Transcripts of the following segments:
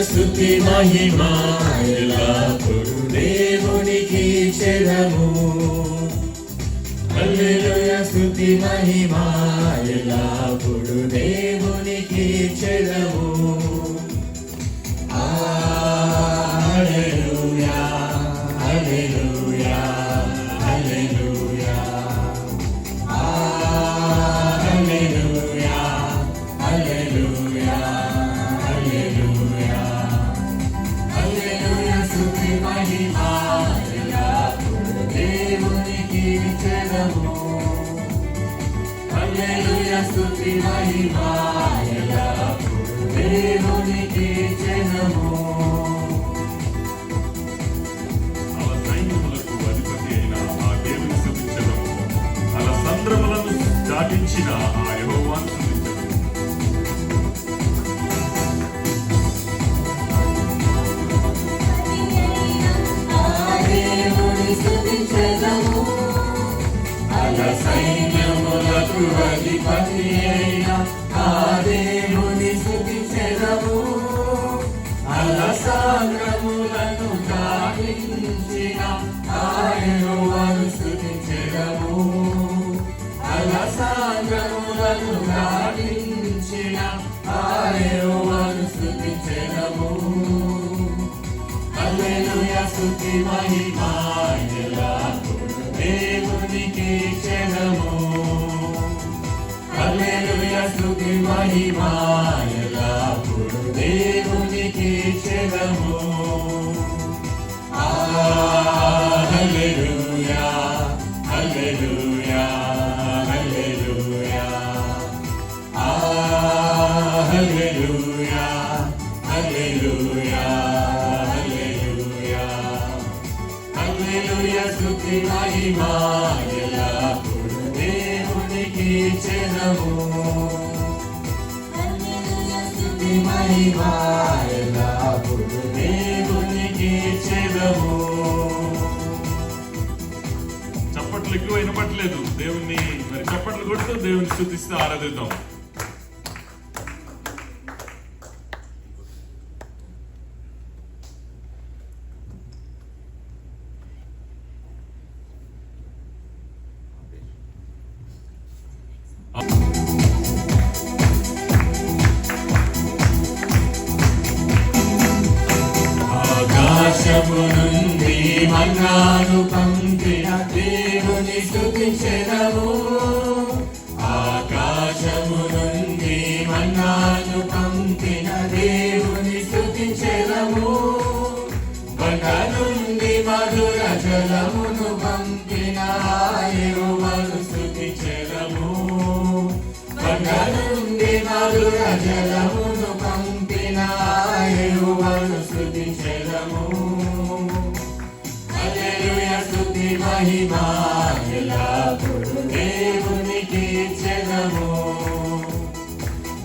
స్తుతి మహిమ ఎల్లప్పుడూ దేవునికి చెదము. హల్లెలూయా స్తుతి మహిమ ఎల్లప్పుడూ దేవునికి చెదము. హల్లెలూయా హల్లెలూయా హల్లెలూయా హల్లెలూయా హల్లెలూయా హల్లెలూయా హల్లెలూయా స్తుతి మహిమ ఎల్లప్పుడూ దేవునికి చెదము. హల్లెలూయా స్తుతి మహిమ ఎల్లప్పుడూ దేవునికి చెదము. సంద్రములను దాటించిన ఆ యెహోవాను స్తుతించెదము. సైన్యములకు అధిపతి అయిన ఆ దేవుని స్తుతించెదము. సాగరములను దాటించిన ఆ యెహోవాను స్తుతించెదము. సాగరములను దాటించిన ఆ యెహోవాను స్తుతించెదము. హల్లెలూయా స్తుతి మహిమ ఎల్లప్పుడూ దేవునికి చెదము. హల్లెలూయా స్తుతి మహిమ ఎల్లప్పుడూ దేవునికి చెదము. హల్లెలూయా హల్లెలూయా హల్లెలూయా హల్లెలూయా హల్లెలూయా హల్లెలూయా హల్లెలూయా స్తుతి మహిమ ఎల్లప్పుడూ దేవునికి చెదము. హల్లెలూయా స్తుతి మహిమ ఎల్లప్పుడూ దేవునికి చెదము. చప్పట్లు ఎక్కువ వినపట్లేదు. దేవుణ్ణి మరి చప్పట్లు కొడుతూ దేవుని స్తుతిస్తూ ఆరాధిద్దాం. ఆకాశము నుండి మన్నాను పంపిన దేవుని స్తుతించెదము. ఆకాశము నుండి మన్నాను పంపిన దేవుని స్తుతించెదము. బండ నుండి మధుర జలమును పంపిన యెహోవాను స్తుతించెదము. బండ నుండి మధుర జలమును పంపిన యెహోవాను స్తుతించెదము. హల్లెలూయా స్తుతి మహిమ ఎల్లప్పుడూ దేవునికి చెదము.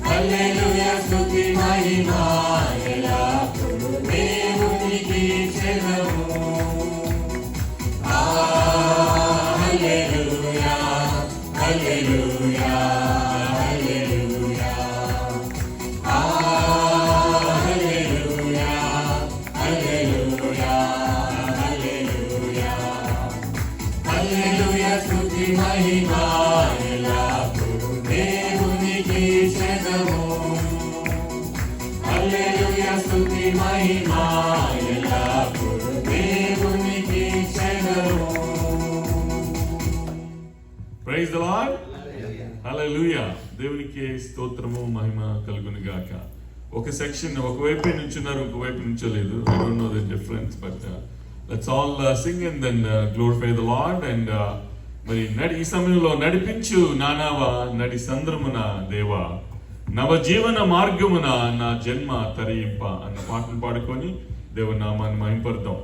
హల్లెలూయా స్తుతి మహిమ ఎల్లప్పుడూ దేవునికి చెదము. హల్లెలూయా హల్లెలూయా హల్లెలూయా హల్లెలూయా హల్లెలూయా హల్లెలూయా హల్లెలూయా స్తుతి మహిమ ఎల్లప్పుడూ దేవునికి చెదము. హల్లెలూయా స్తుతి మహిమ ఎల్లప్పుడూ దేవునికి చెదము. Praise the lord. హల్లెలూయా. దేవునికి స్తోత్రము మహిమ కలుగును గాక. ఒక సెక్షన్ ఒకవైపు నుంచున్నారు, ఇంకోవైపు నుంచోలేదు. I don't know the difference, but let's all sing and then glorify the lord. And మరి ఈ సమయంలో నడిపించు నానావా నడి సంద్రమున దేవా, నవజీవన మార్గమున నా జన్మ తరయింప అన్న పాటను పాడుకొని దేవుని నామాన్ని మహింపరుద్దాం.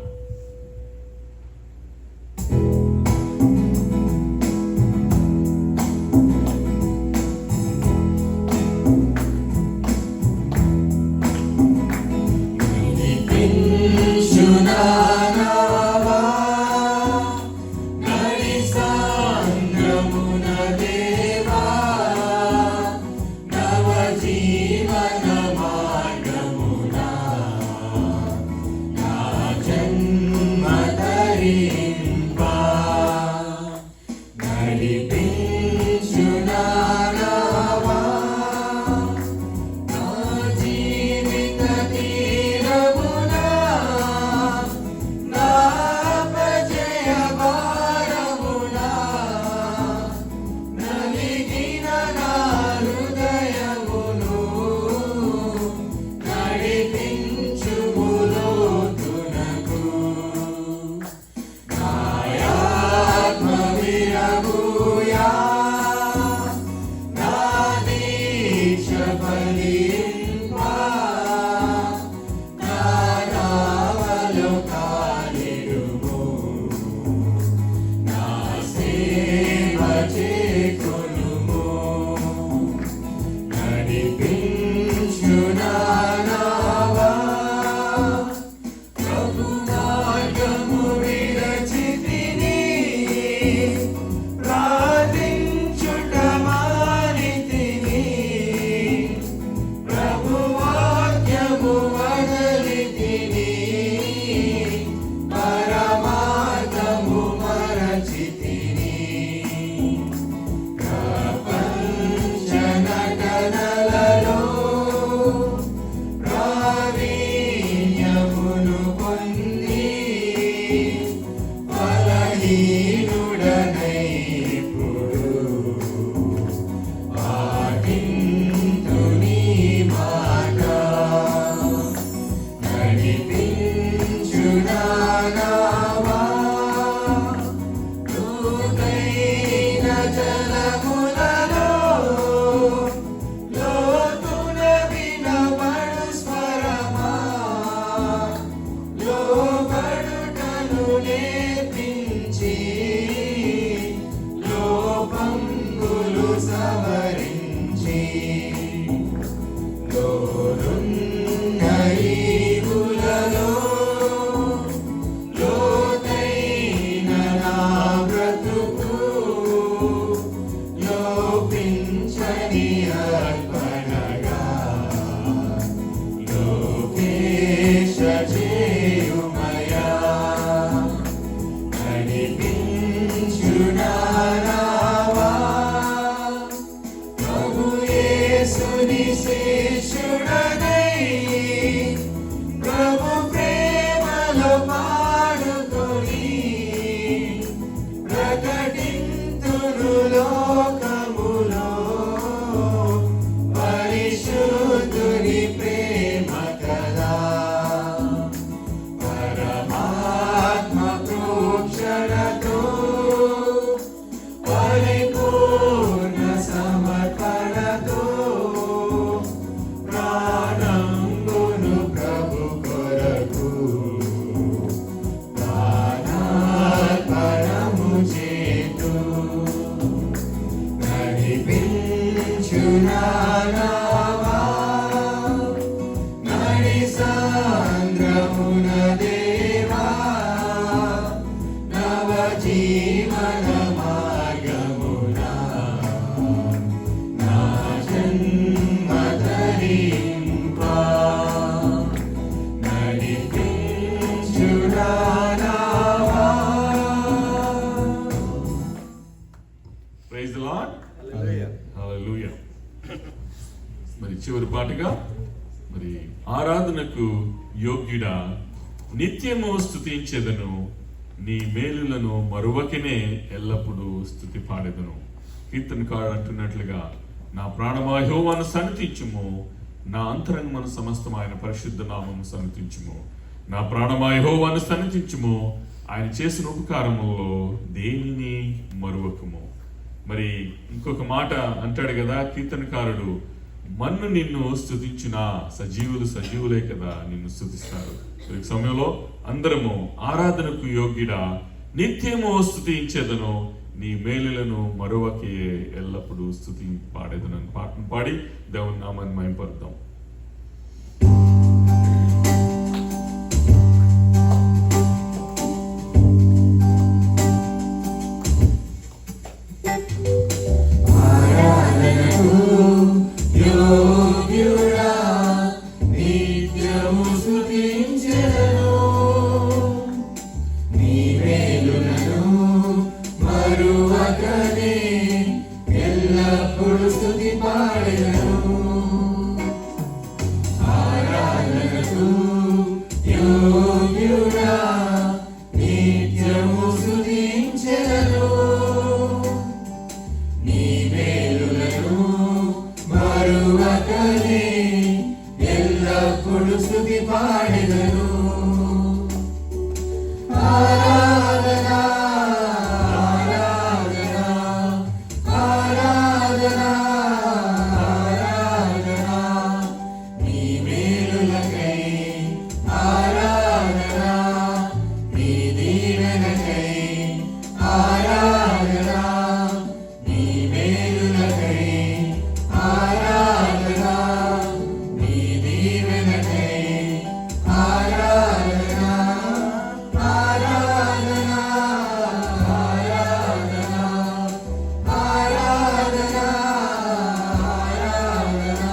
జలములలో లోతున వినబడు స్వరమా లోబడుటను నేర్పించి లోపంబులు సవరించి లోరున్న ఈవులలో లోతైన నా బ్రతుకు లోపించని అర్పణగా లోకేశ చేయుమయా నడిపించు నా నావా ప్రభు యేసుని శిష్యుడనై ప్రభు ప్రేమలో పాడుకొని ప్రకటింతును లోకములో పరిశుద్ధుని ప్రేమ కదా పరమాత్మ ప్రోక్షణతో పరిపూర్ణ సమర్పణతో ప్రాణంబును ప్రభు కొరకు ప్రాణార్పణము చేతు నడిపించు నా నావా నడి సాంద్రమున దేవా నవ జీవన మార్గమునా నా జన్మ ధరింపా నడిపించు నా నావా. Praise the lord. హల్లెలూయా. మరి చివరి పాటగా మరి ఆరాధనకు యోగ్యుడా నిత్యము స్తుతించెదను నీ మేలులను మరువకనే ఎల్లప్పుడూ స్తుతి పాడెదను. కీర్తనకారుడు అంటున్నట్లుగా నా ప్రాణమా యెహోవాను సన్నిధించుము నా అంతరంగమున సమస్తం ఆయన పరిశుద్ధ నామము సన్నిధించుము. నా ప్రాణమా యెహోవాను సన్నిధించుము ఆయన చేసిన ఉపకారములలో దేనిని మరువకము. మరి ఇంకొక మాట అంటాడు కదా కీర్తనకారుడు, మన్ను నిన్ను స్తుతించిన సజీవులు సజీవులే కదా నిన్ను స్తుతిస్తారు. ఈ సమయంలో అందరము ఆరాధనకు యోగ్యుడా నిత్యము స్తుతించేదను నీ మేలులను మరొకకే ఎల్లప్పుడూ స్తుతి పాడేదను అని పాటను పాడి దేవుని నామాన్ని మహిమపరుద్దాం. యోగ్యుడా నిత్యము స్తుతించెదను నీ మేలులను మరువకనే ఎల్లప్పుడూ స్తుతి పాడెదను. ఆరాధనకు యోగ్యుడా నిత్యము స్తుతించెదను నీ మేలులను మరువకనే ఎల్లప్పుడూ స్తుతి పాడెదను. ఆరాధన ఆరాధన ఆరాధన ఆరాధన నీ మేలులకై ఆరాధన నీ దీవెనకై ఆరాధన నీ మేలులకై ఆరాధన నీ దీవెనకై ఆరాధన ఆరాధన ఆరాధన ఆరాధన ఆరాధన.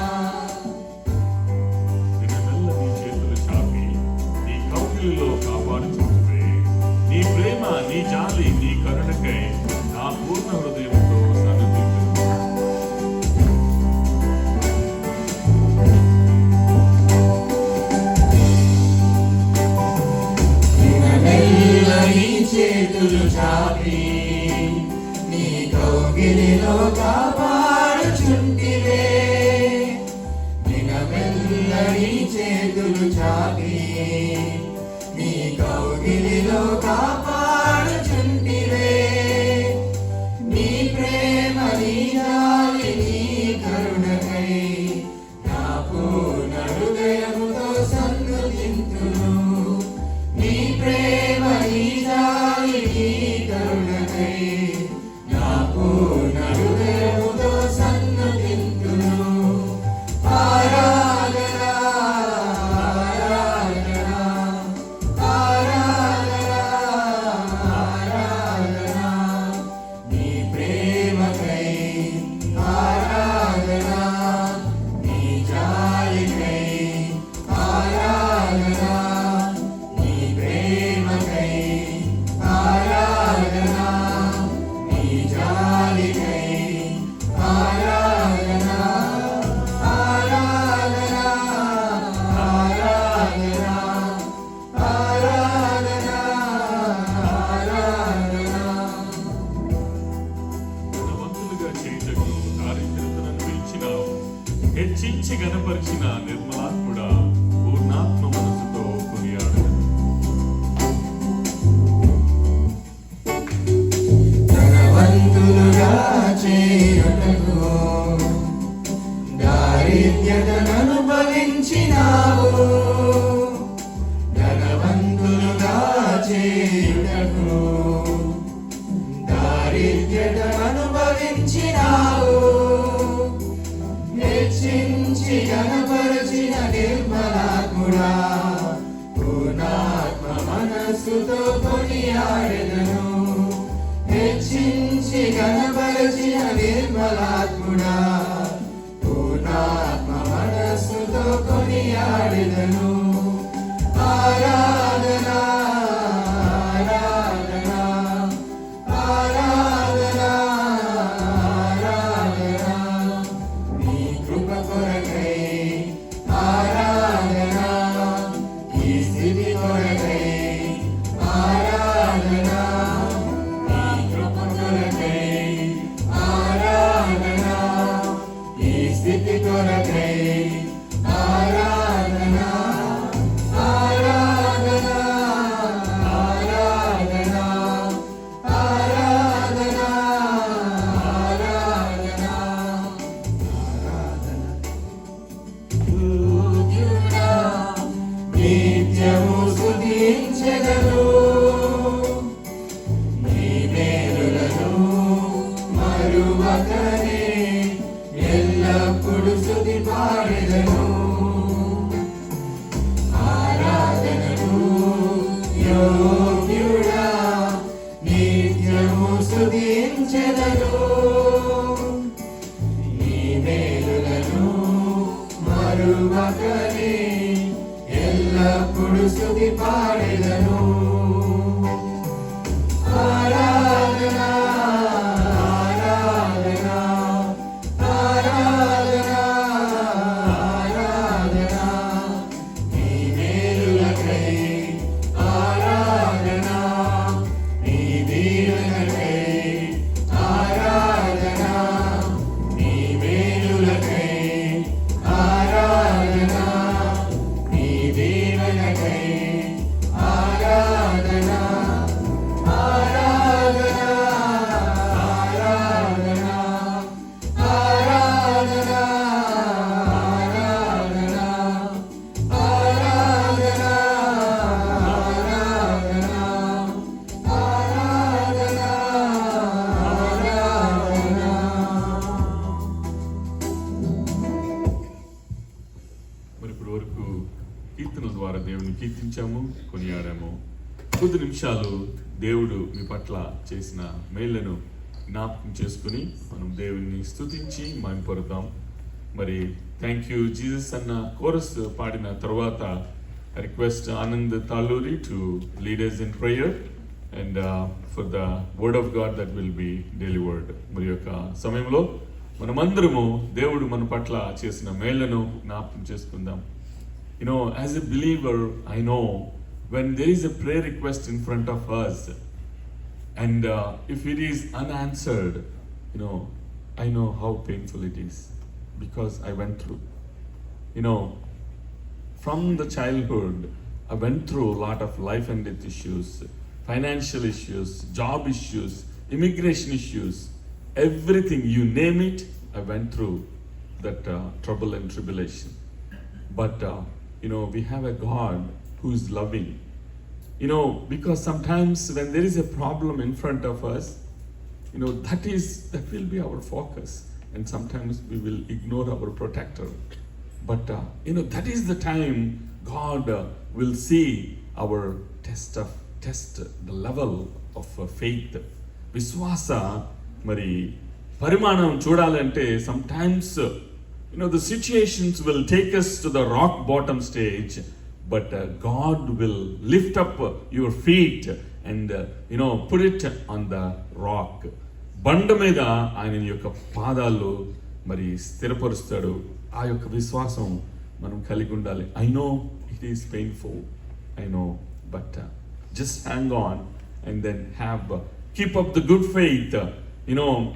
నిన్నెల్ల నీ చేతులు చాపి నీ కౌగిలిలో కాపాడుచుంటే నీ ప్రేమ నీ జాలి నీ కరుణకై నా పూర్ణ హృదయంతో సన్నిధించును. దినమెల్ల నీ చేతులు చాపి నీ కౌగిలిలో కాపాడుచుంటివే. దినమెల్ల నీ చేతులు చాపి నీ కౌగిలిలో కాపాడుచుంటివే. నీ ప్రేమ ప్రేమకై నా పూర్ణ హృదయముతో సన్నుతింతును. ఆరాధన ఆరాధన ఆరాధన ఆరాధన నీ ప్రేమకై ఆరాధన నీ జాలికై ఆరాధన నీ ప్రేమకై ఆరాధన నీ జాలికై ఆరాధన ఆరాధన ఆరాధన ఆరాధన ఆరాధన ధనవంతులుగా చేయుటకు దారిద్రతను పిలిచినావు, హెచ్చించి గణపరిచిన నిర్మలాత్ముడా పూర్ణాత్మ మనసుతో కొనియాడెదను. ధనవంతులుగా చేయుటకు దారిద్ర్యతను అనుభవించినావు. ధనవంతులుగా చేయుటకు దారిద్ర్యతను అనుభవించినావు. హెచ్చించి గణపరచిన నిర్మలాత్ముడా పూర్ణాత్మ మనస్సుతో కొనియాడెదను. హెచ్చించి గణపరచిన నిర్మలాత్ముడా పూర్ణాత్మ మనస్సుతో కొనియాడెదను. ఆరాధన ఆరాధన ఆరాధన ఆరాధన నీ కృప కొరకై ఆరాధన ఈ స్థితి కొరకై ఆరాధన నీ కృప కొరకై ఆరాధన ఈ స్థితి కొరకై ఆరాధన ఆరాధన ఆరాధన ఆరాధన ఆరాధన యోగ్యుడా నిత్యము స్తుతించెదను. నీ మేలులను మరువకనే ఎల్లప్పుడు స్తుతి పాడెదను. ఆరాధనకు యోగ్యుడా నిత్యము స్తుతించెదను. నీ మేలులను మరువకనే ఎల్లప్పుడు స్తుతి పాడెదను. ఆరాధన ఆరాధన ఆరాధన ఆరాధన నీ మేలులకై ఆరాధన నీ దీవెనకై ఆరాధన నీ మేలులకై ఆరాధన నీ దీవెనకై ఆరాధన ఆరాధన ఆరాధన ఆరాధన ఆరాధన ఆరాధన ఆరాధన ఆరాధన మరి ఇప్పటి వరకు కీర్తనల ద్వారా దేవుని కీర్తించాము, కొనియాడాము. కొద్ది నిమిషాలు దేవుడు మీ పట్ల చేసిన మేళ్లను జ్ఞాపకం చేసుకుని మనం దేవుని స్తుతించి మహిమపరుద్దాం. మరి థ్యాంక్ యూ జీసస్ అన్న కోరస్ పాడిన తర్వాత I request Anand Taluri to lead us in prayer and for the word of God that will be delivered. మరి యొక్క సమయంలో మనమందరము దేవుడు మన పట్ల చేసిన మేళ్లను జ్ఞాపకం చేసుకుందాం. You know, as a believer, I know when there is a prayer request in front of us and if it is unanswered, you know, I know how painful it is because I went through. You know, from the childhood, I went through a lot of life and death issues, financial issues, job issues, immigration issues, everything, you name it, I went through that trouble and tribulation. But, you know, we have a God who is loving. You know, because sometimes when there is a problem in front of us, that will be our focus. And sometimes we will ignore our protector. But that is the time God will see our test the level of faith. విశ్వాస మరి పరిమాణం చూడాలంటే sometimes the situations will take us to the rock bottom stage, but God will lift up your feet and put it on the rock. బండ మీద ఆయన యొక్క పాదాలు మరి స్థిరపరుస్తాడు. ఆ యొక్క విశ్వాసం మనం కలిగి ఉండాలి. I know it is painful, I know, but just hang on and then keep up the good faith,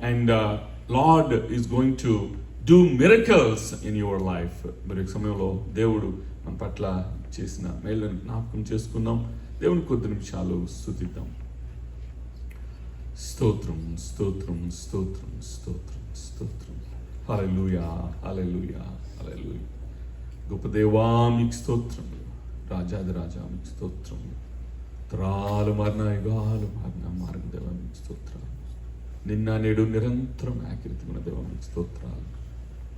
and Lord is going to do miracles in your life. మరి సమయంలో దేవుడు మన పట్ల చేసిన మేలును జ్ఞాపకం చేసుకుందాం. దేవుని కొద్ది నిమిషాలు స్తుతిద్దాం. స్తోత్రం స్తోత్రం స్తోత్రం స్తోత్రం స్తోత్రం. హల్లెలూయా హల్లెలూయా హల్లెలూయా. గొప్ప దేవా మీకు స్తోత్రములు, రాజాది రాజా మీకు స్తోత్రములు, తరాలు మారిన యుగాలు మారిన మార్గ దేవా మీకు స్తోత్రాలు, నిన్న నేడు నిరంతరం ఏకరీతిగా దేవా మీకు స్తోత్రాలు.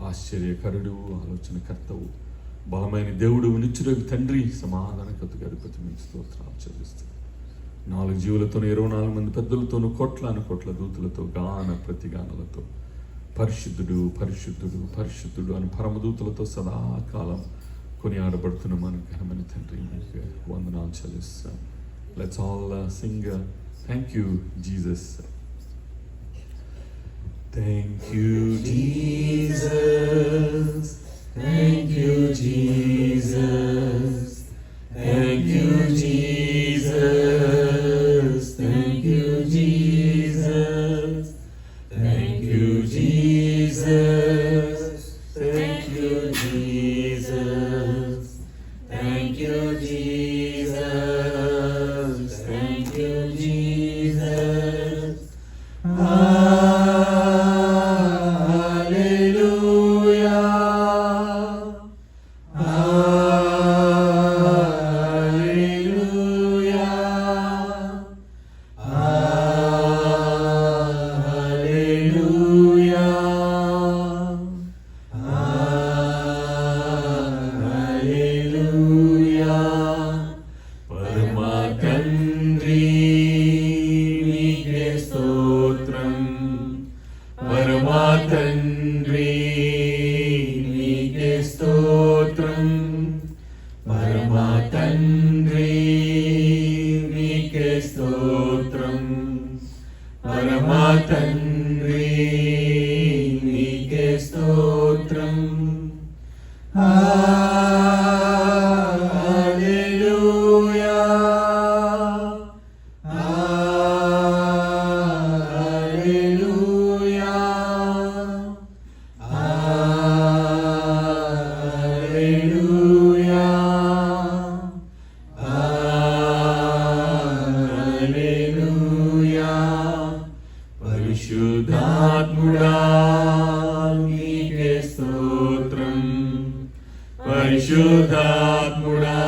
ఆశ్చర్యకరుడు, ఆలోచనకర్తవు, బలమైన దేవుడు, నిత్యుడగు తండ్రి, సమాధానకర్తగా అధిపతి మీకు స్తోత్రాలు చెల్లిస్తూ 4 జీవులతోనూ 24 మంది పెద్దలతోనూ కోట్ల దూతలతో గాన ప్రతిగానలతో పరిశుద్ధుడు పరిశుద్ధుడు పరిశుద్ధుడు అని పరమదూతలతో సదాకాలం కొనియాడబడుతున్న మన ఘనమైన తండ్రి మీకు వందనాలు చెల్లిస్తాం. Let's all sing thank you Jesus. Thank you Jesus, thank you Jesus, thank you Jesus, thank you Jesus, thank you Jesus, thank you Jesus, thank you Jesus, thank you Jesus. Hallelujah, hallelujah, hallelujah, hallelujah. పరమా తండ్రి నీకే స్తోత్రం, పరమా తండ్రి నీకే స్తోత్రం, పరమా తండ్రి నీకే స్తోత్రం, పరమా తండ్రి నీకే స్తోత్రం. హల్లెలూయా, హల్లెలూయా, హల్లెలూయా, హల్లెలూయా. పరిశుద్ధాత్ముడా నీకే స్తోత్రం, పరిశుద్ధాత్ముడా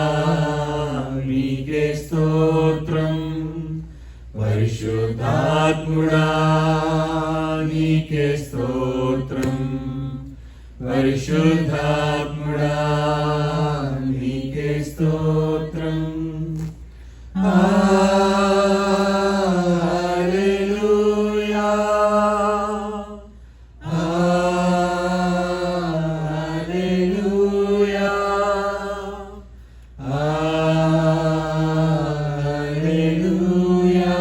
నీకే స్తోత్రం, పరిశుద్ధాత్ముడా నీకే స్తోత్రం, పరిశుద్ధాత్ముడా నీకే స్తోత్రం. హల్లెలూయా, హల్లెలూయా, hallelujah,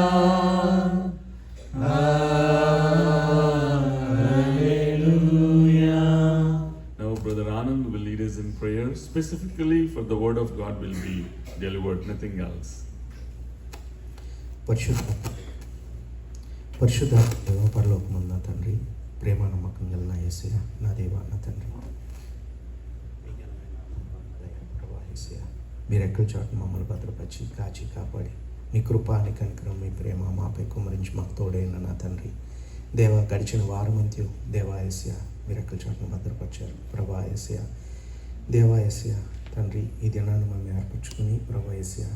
hallelujah. Now Brother Anand will lead us in prayer, specifically for the word of God will be delivered, nothing else. పరిశుద్ధ దేవ పరలోకమున్న తండ్రి, ప్రేమ నమ్మకం కలిగిన యేసయ్య, నా దేవా నా తండ్రి, ప్రభా యేసయ్య, మీరు ఎక్కడి చోట మమ్మల్ని భద్రపరిచి కాచి కాపాడి మీ కృప నీ కనికరం మీ ప్రేమ మాపై కుమరించి మాకు తోడైన నా తండ్రి దేవా, గడిచిన వారమంత్యం దేవా యేసయ్య మీరు ఎక్కడి చోటను భద్రపరిచారు. ప్రభా యేసయ్య, దేవా యేసయ్య తండ్రి, ఈ దినాన్ని మేము ఏర్పరచుకుని ప్రభా యేసయ్య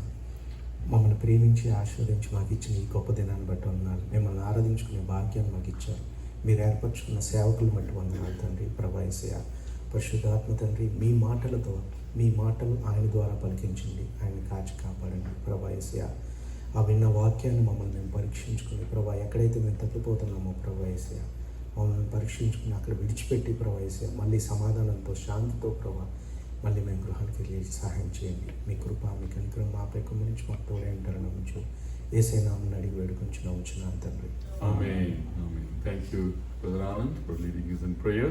మమ్మల్ని ప్రేమించి ఆశీర్వదించి మాకు ఇచ్చిన ఈ గొప్ప దినాన్ని బట్టి వందనాలు. మిమ్మల్ని ఆరాధించుకునే భాగ్యాన్ని మాకు ఇచ్చారు. మీరు ఏర్పరచుకున్న సేవకులు బట్టి వందనాలు తండ్రి. ప్రభా యేసయ్య, పరిశుద్ధాత్మ తండ్రి, మీ మాటలతో మీ మాటలు ఆయన ద్వారా పలికించండి, ఆయన్ని కాచి కాపాడండి. ప్రభా యేసయ్య, ఆ విన్న వాక్యాన్ని మమ్మల్ని మేము పరీక్షించుకుని ప్రభా ఎక్కడైతే మేము తప్పిపోతున్నామో ప్రభా యేసయ్య, మమ్మల్ని పరీక్షించుకుని అక్కడ విడిచిపెట్టి ప్రభా యేసయ్య, మళ్ళీ సమాధానంతో శాంతితో ప్రభా మళ్ళీ మేము గృహానికి వెళ్ళి సహాయం చేయండి. మీ కృప మీ కనికరం మాపై కుమ్మరించి మాకు తోడే ఉంటారని నమ్ముచు యేసయ్య నామమున అడిగి వేడుకొంచున్నాము తండ్రి. Amen. Amen. Thank you, Brother Anand, for leading us in prayer.